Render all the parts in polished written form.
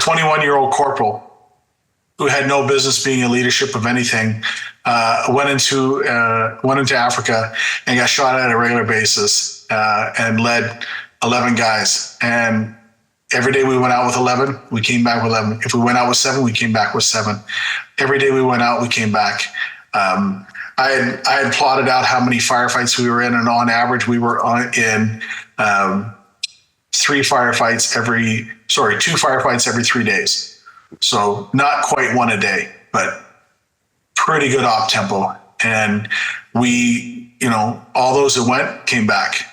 21-year-old corporal who had no business being in leadership of anything, went into Africa and got shot at a regular basis, and led 11 guys. And every day we went out with 11, we came back with 11. If we went out with 7, we came back with 7. Every day we went out, we came back. I had plotted out how many firefights we were in, and on average, we were in 2 firefights every 3 days. So not quite one a day, but pretty good op tempo. And we, all those that went came back.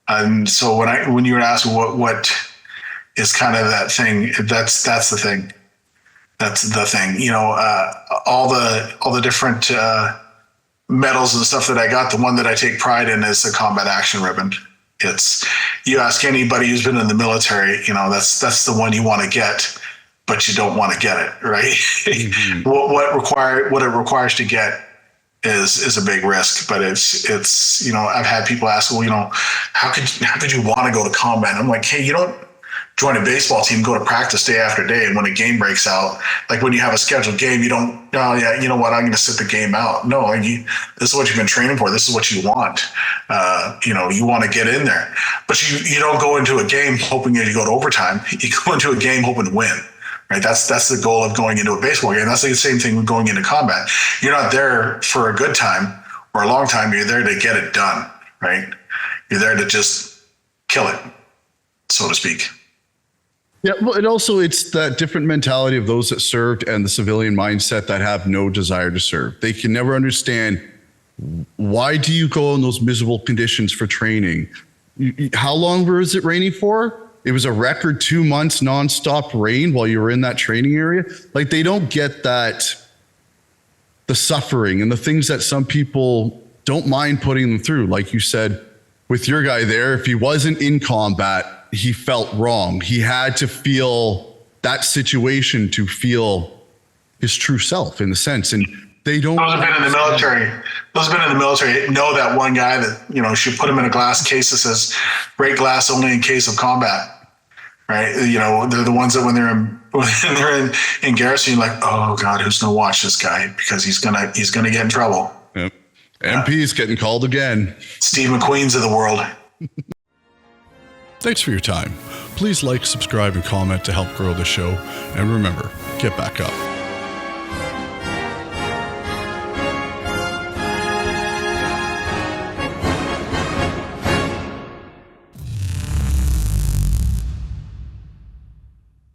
And so when you were asked what is kind of that thing, that's the thing. That's the thing. All the different medals and stuff that I got, the one that I take pride in is the combat action ribbon. You ask anybody who's been in the military, that's the one you want to get, but you don't want to get it, right? Mm-hmm. What it requires to get is a big risk, but it's I've had people ask, well, how could you want to go to combat? I'm like, hey, you don't join a baseball team, go to practice day after day, and when a game breaks out, like when you have a scheduled game, you don't, oh yeah, you know what, I'm going to sit the game out. No, this is what you've been training for. This is what you want. You want to get in there, but you don't go into a game hoping that you go to overtime. You go into a game hoping to win. Right, that's the goal of going into a baseball game. That's the same thing with going into combat. You're not there for a good time or a long time. You're there to get it done. Right, you're there to just kill it, so to speak. Yeah, well, and also it's that different mentality of those that served and the civilian mindset that have no desire to serve. They can never understand, why do you go in those miserable conditions for training? How long was it raining for? It was a record 2 months nonstop rain while you were in that training area. Like, they don't get that, the suffering and the things that some people don't mind putting them through. Like you said, with your guy there, if he wasn't in combat, he felt wrong. He had to feel that situation to feel his true self, in a sense. And they don't. Those have been in the military. Know that one guy that, should put him in a glass case that says break glass only in case of combat. Right? They're the ones that when they're in garrison, you're like, oh God, who's gonna watch this guy? Because he's gonna get in trouble. Yep. MP's getting called again. Steve McQueen's of the world. Thanks for your time. Please like, subscribe, and comment to help grow the show. And remember, get back up.